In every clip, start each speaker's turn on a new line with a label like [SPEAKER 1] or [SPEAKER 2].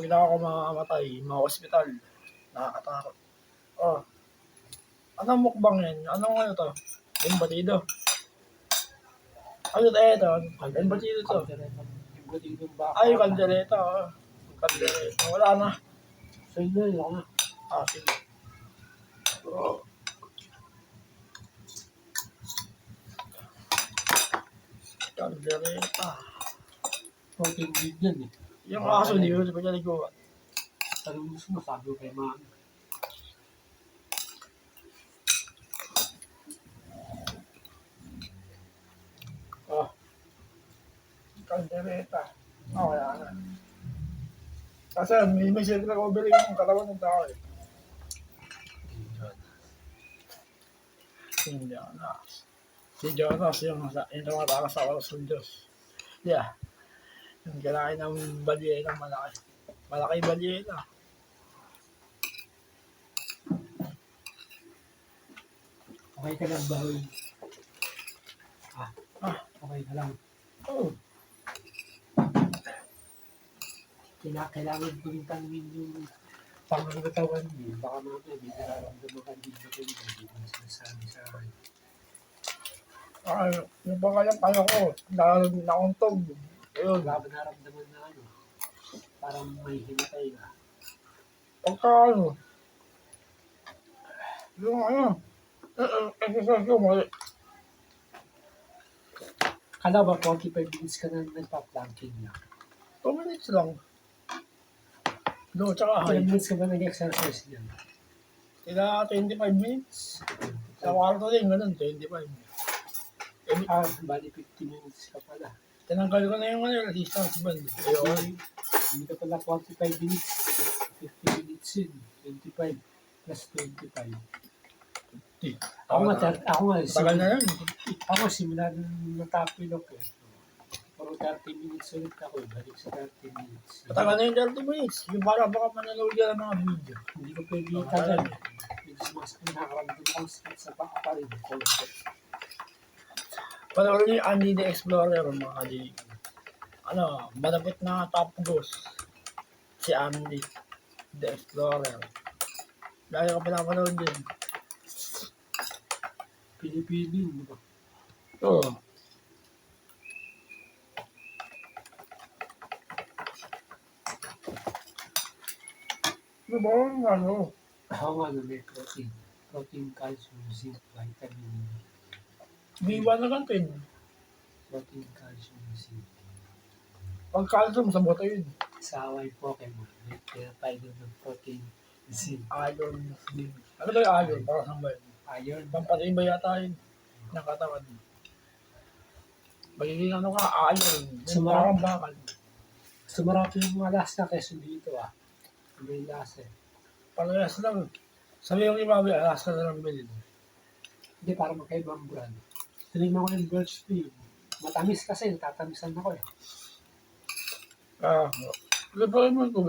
[SPEAKER 1] Pag na ako mamamatay, mga ospital, nakakatakot. Oh, anong mukbang yan? Anong ano to? Yung batido. Ano to? Yung batido to.
[SPEAKER 2] Yung batido ba?
[SPEAKER 1] Ay, kaldereta. Oh. Kaldereta. Wala na.
[SPEAKER 2] Sige, wala na.
[SPEAKER 1] Ah, sige. Oh. Kaldereta.
[SPEAKER 2] Protein feed yan eh.
[SPEAKER 1] Yung aso, di ko pa niya nagawa.
[SPEAKER 2] Tanong mo sabi ko kay mami.
[SPEAKER 1] Oh. Kaldereta. Oh, wala na. Kasi may siyempre overing yung katawan ng tao eh. Hindi Jonas. Si Jonas yung tumatakas sa oras ng Diyos. Yeah. Yung kinain ng balyena malaki. Malaki balyena.
[SPEAKER 2] Okay ka lang ba? Okay ka lang.
[SPEAKER 1] Oh.
[SPEAKER 2] Kailangan ko rin tanongin yung pangkatawan niyo. Baka mamaya may nararamdaman ka din na hindi mo sinasabi sa akin.
[SPEAKER 1] Ay, yung pangalang kaya ko, nakuntog. Ayun.
[SPEAKER 2] Wala ba naramdaman na ano? Parang may himatay ka.
[SPEAKER 1] Pagka ano, yung ano, exercise ko mali.
[SPEAKER 2] Kala ba 45 minutes ka na nagpa-planking niya?
[SPEAKER 1] 2 minutes lang. No, tsaka
[SPEAKER 2] 10
[SPEAKER 1] high.
[SPEAKER 2] minutes ka ba nag-exercise niya?
[SPEAKER 1] Sila 25 minutes. Sa kwarto din, ganun, 25.
[SPEAKER 2] Bali 50 minutes ka pala.
[SPEAKER 1] Tinanggal ko na yung resistance band. Ayun.
[SPEAKER 2] Hindi ka pala 45 minutes. 50 minutes yun. 25 plus 25. Ako nga,
[SPEAKER 1] Tagal na yun.
[SPEAKER 2] ako simula nung natapilok eh. Puro 30 minutes ulit ako, balik sa 30 minutes.
[SPEAKER 1] Matagal na yung 30 minutes. Yung para baka mananood ka ng mga video.
[SPEAKER 2] Hindi ko pwede itagal. Medyo mas nakakaramdam akong sakit sa paa pa rin.
[SPEAKER 1] Panoorin niyo yung Andy the Explorer, mga kadinig. Ano, malapit na top ghost. Si Andy the Explorer. Dahil ko pinapanood din.
[SPEAKER 2] Pilipino, di ba?
[SPEAKER 1] Oo. Ano ba yung ano?
[SPEAKER 2] Ako nga na may protein. Protein, calcium, zinc, vitamin D.
[SPEAKER 1] B1 na lang din.
[SPEAKER 2] Protein, calcium, zinc.
[SPEAKER 1] Pag calcium sa buto yun.
[SPEAKER 2] Sa Hawaii Pokemon, may pinapainom ng protein, zinc,
[SPEAKER 1] Iron. Ano ba yung iron? Para saan ba yun?
[SPEAKER 2] iron.
[SPEAKER 1] Pampatay ba yata yun? Ng katawan. Magiging ano ka, iron. Yung parang bakal.
[SPEAKER 2] Sumarap yung mga lasa kaysa dito ah. May lasa eh.
[SPEAKER 1] Parehas lang. Sabi yung imabi, alas ka na lang bilhin.
[SPEAKER 2] Hindi, para magkaibang brand. Tinignan ko yung birch tea. Matamis kasi, tatamisan ako eh.
[SPEAKER 1] Hindi pa rin mo ito.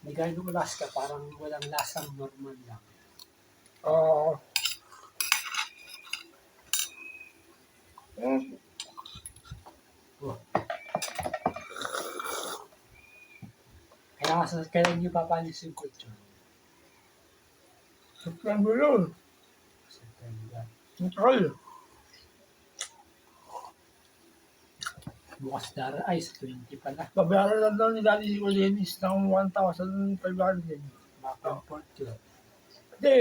[SPEAKER 2] Hindi gaya ng Alaska, parang walang lasang normal lang. Kailan niyo papanis yung culture?
[SPEAKER 1] September yun.
[SPEAKER 2] September.
[SPEAKER 1] Matagal.
[SPEAKER 2] Bukas ay sa 20 pala.
[SPEAKER 1] Babayaran lang daw ni Daddy si Dennis ng 1,500.
[SPEAKER 2] Maka-import yun.
[SPEAKER 1] Hindi,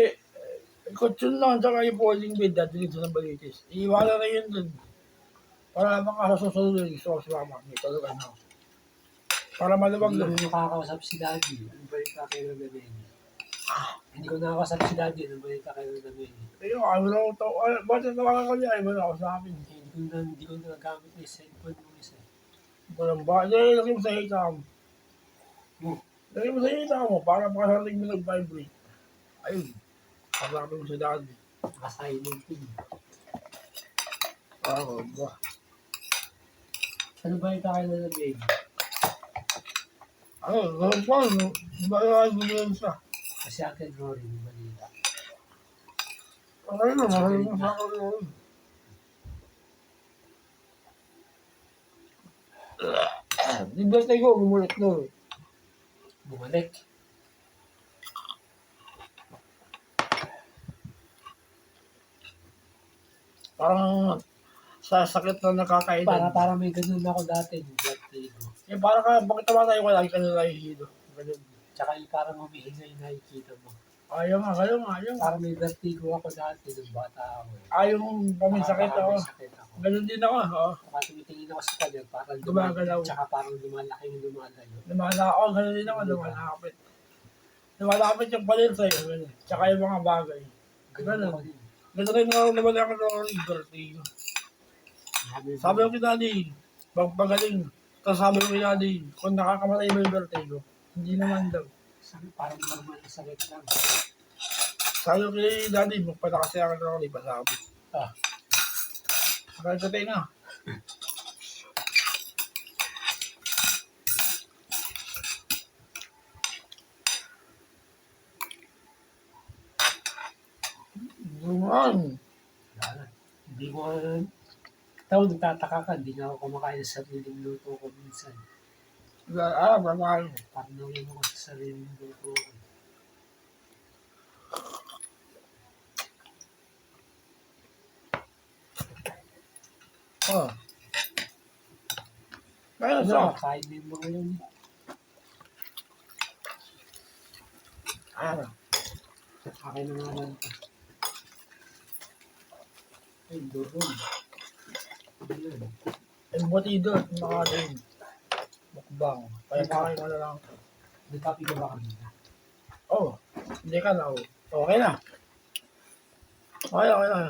[SPEAKER 1] kutsyon lang tsaka yung polling bid dati dito ng Balitis. Iiwala na yun dun. Para naman ka sa susunod yung gusto ko si Mama. May talaga na. Para maluwag
[SPEAKER 2] Hindi
[SPEAKER 1] lang.
[SPEAKER 2] ko nakakausap si Daddy. Ano ba yung kakay ng Gameni? Hindi ko nakakausap si Daddy. Ano ba yung kakay ng Gameni?
[SPEAKER 1] Ayun, ano na ito. Ba't yung tawagan ko niya? Ay, wala ako sa akin.
[SPEAKER 2] Hindi ko nagagamit na yung cellphone mo isa.
[SPEAKER 1] Walang ba? Hindi, lagay mo sa hita mo. Lagay mo sa hita mo para makasarating mo nag-vibrate. Ayun. Kasapin mo si Daddy.
[SPEAKER 2] Naka-silent yun.
[SPEAKER 1] Ba?
[SPEAKER 2] Ano ba yung kakay ng Gameni?
[SPEAKER 1] Ganun pa, no? Iba yung siya.
[SPEAKER 2] Kasi akin Rory, yung balita.
[SPEAKER 1] Okay na, maraming mo sa akin yun. Di ba tayo, umulit na.
[SPEAKER 2] bumalik.
[SPEAKER 1] Parang sa sakit na nakakailan.
[SPEAKER 2] Para may ganun ako dati, yung vertigo.
[SPEAKER 1] Eh, parang ka, bakit naman tayo wala ka na nahihido? Ganun.
[SPEAKER 2] Tsaka yung parang humihinga yung nakikita mo.
[SPEAKER 1] Ayaw nga, ayaw nga.
[SPEAKER 2] Parang may vertigo ako dati nung bata ako.
[SPEAKER 1] Ayaw may sakit ako.
[SPEAKER 2] May sakit ako.
[SPEAKER 1] Ganun din ako. Oo.
[SPEAKER 2] Saka tumitingin ako sa kanya, parang
[SPEAKER 1] Gumagalaw.
[SPEAKER 2] Tsaka parang lumalaki yung lumalayo.
[SPEAKER 1] Lumala ako, ganun din ako, lumalapit. Lumalapit yung palir sa'yo, ganun. Tsaka yung mga bagay.
[SPEAKER 2] Ganun ako din.
[SPEAKER 1] Ganun rin ako naman ako ng vertigo. Sabi ko kay Daddy, magpagaling. Tapos sabi ko kay Daddy, kung nakakamatay mo yung vertigo, hindi naman daw.
[SPEAKER 2] Parang normal na sakit lang.
[SPEAKER 1] Sabi ko kay Daddy, magpatakasin ako ng ulit, pasabi.
[SPEAKER 2] Ah.
[SPEAKER 1] Sabi ko tayo nga. Buwan.
[SPEAKER 2] Hindi mo, tao nagtataka ka, hindi nga ako kumakain sa sariling luto ko minsan.
[SPEAKER 1] Babae.
[SPEAKER 2] Parang nawin ako sa sariling luto ko.
[SPEAKER 1] Oh. Kaya sa.
[SPEAKER 2] Kain mo yung mga yun. Akin na nga lang. Ay, doon. Ayan.
[SPEAKER 1] Embutido at makakain. Mukbang. Kaya makain ko na lang.
[SPEAKER 2] Nagkapi ka ba kanina?
[SPEAKER 1] Oh, hindi ka na. Okay na. Okay na.